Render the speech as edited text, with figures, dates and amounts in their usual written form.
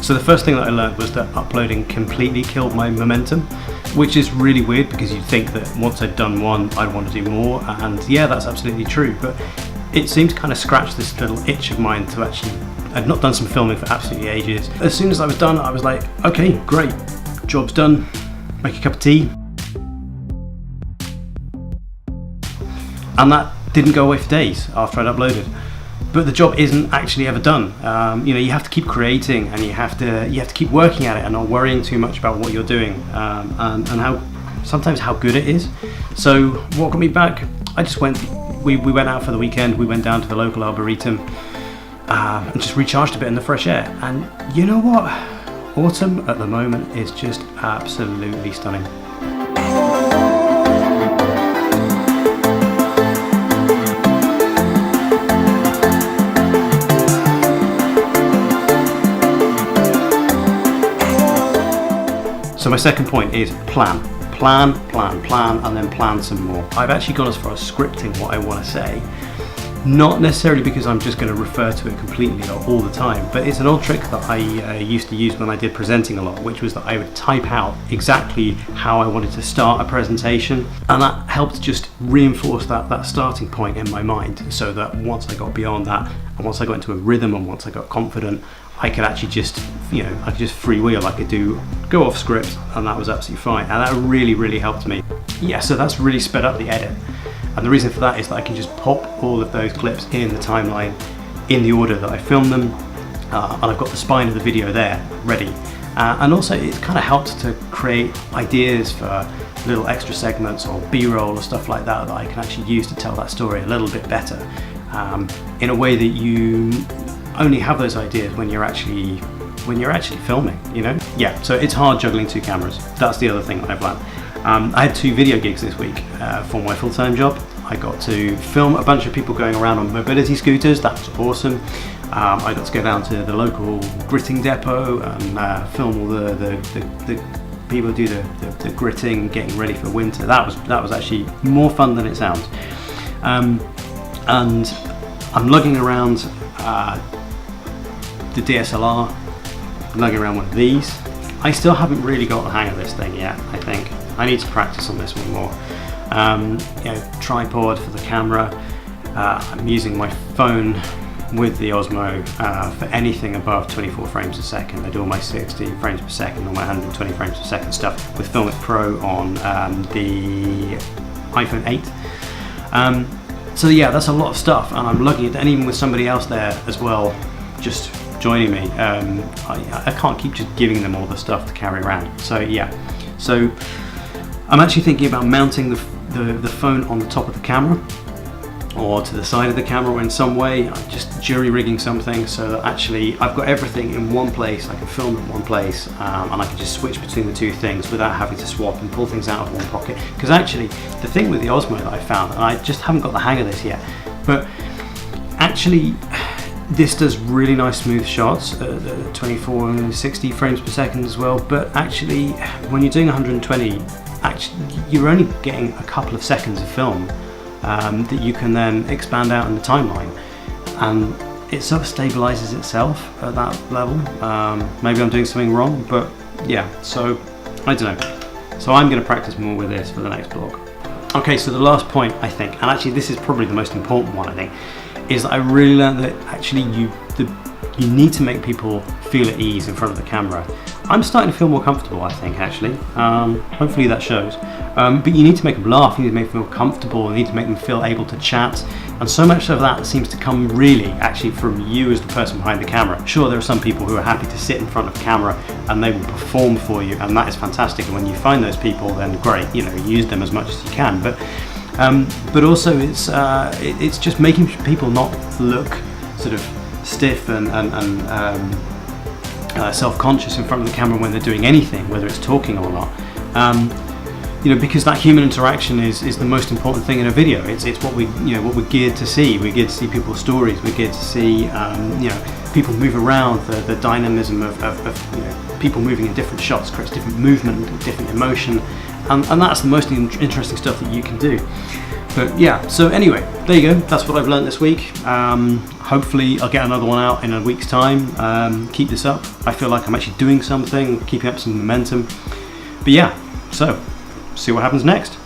So the first thing that I learned was that uploading completely killed my momentum, which is really weird because you'd think that once I'd done one, I'd want to do more, and yeah, that's absolutely true, but it seemed to kind of scratch this little itch of mine to actually, I'd not done some filming for absolutely ages. As soon as I was done, I was like, okay, great, job's done, make a cup of tea. And that didn't go away for days after I'd uploaded. But the job isn't actually ever done. You have to keep creating, and you have to keep working at it and not worrying too much about what you're doing, and sometimes how good it is. So what got me back? We went out for the weekend. We went down to the local arboretum and just recharged a bit in the fresh air. And you know what? Autumn at the moment is just absolutely stunning. So my second point is plan, and then plan some more. I've actually gone as far as scripting what I want to say, not necessarily because I'm just going to refer to it completely all the time, but it's an old trick that I used to use when I did presenting a lot, which was that I would type out exactly how I wanted to start a presentation, and that helped just reinforce that starting point in my mind, so that once I got beyond that, and once I got into a rhythm, and once I got confident, I could actually just, I could just freewheel. I could go off script, and that was absolutely fine. And that really, really helped me. Yeah, so that's really sped up the edit. And the reason for that is that I can just pop all of those clips in the timeline in the order that I filmed them, and I've got the spine of the video there ready. And also it kind of helps to create ideas for little extra segments or B-roll or stuff like that that I can actually use to tell that story a little bit better, in a way that you only have those ideas when you're actually filming, Yeah, so it's hard juggling two cameras. That's the other thing that I've learned. I had 2 video gigs this week for my full-time job. I got to film a bunch of people going around on mobility scooters. That was awesome. I got to go down to the local gritting depot and film all the people who do the gritting, getting ready for winter. That was actually more fun than it sounds. And I'm lugging around the DSLR, lugging around one of these. I still haven't really got the hang of this thing yet, I think. I need to practice on this one more. Tripod for the camera. I'm using my phone with the Osmo for anything above 24 frames a second. I do all my 60 frames per second, all my 120 frames per second stuff with Filmic Pro on the iPhone 8. So yeah, that's a lot of stuff, and I'm lugging it, and even with somebody else there as well, just joining me. I can't keep just giving them all the stuff to carry around. So yeah, so I'm actually thinking about mounting the phone on the top of the camera, or to the side of the camera, or in some way. I'm just jury-rigging something so that actually I've got everything in one place. I can film in one place, and I can just switch between the two things without having to swap and pull things out of one pocket. Because actually, the thing with the Osmo that I found, and I just haven't got the hang of this yet, but actually this does really nice smooth shots at 24 and 60 frames per second as well, but actually when you're doing 120, actually you're only getting a couple of seconds of film that you can then expand out in the timeline, and it sort of stabilizes itself at that level. Maybe I'm doing something wrong, but yeah, so I don't know. So I'm going to practice more with this for the next vlog. Okay, so the last point, I think, and actually this is probably the most important one, I think, is that I really learned that actually you need to make people feel at ease in front of the camera. I'm starting to feel more comfortable, I think, actually. Hopefully that shows. But you need to make them laugh, you need to make them feel comfortable, you need to make them feel able to chat. And so much of that seems to come really actually from you as the person behind the camera. Sure, there are some people who are happy to sit in front of camera and they will perform for you, and that is fantastic. And when you find those people, then great, use them as much as you can. But also it's just making people not look sort of stiff and self-conscious in front of the camera when they're doing anything, whether it's talking or not. Because that human interaction is the most important thing in a video. It's what we're geared to see. We're geared to see people's stories. We're geared to see people move around. The dynamism of people moving in different shots creates different movement, different emotion, and that's the most interesting stuff that you can do. But yeah, so anyway, there you go. That's what I've learned this week. Hopefully I'll get another one out in a week's time. Keep this up. I feel like I'm actually doing something, keeping up some momentum. But yeah, so see what happens next.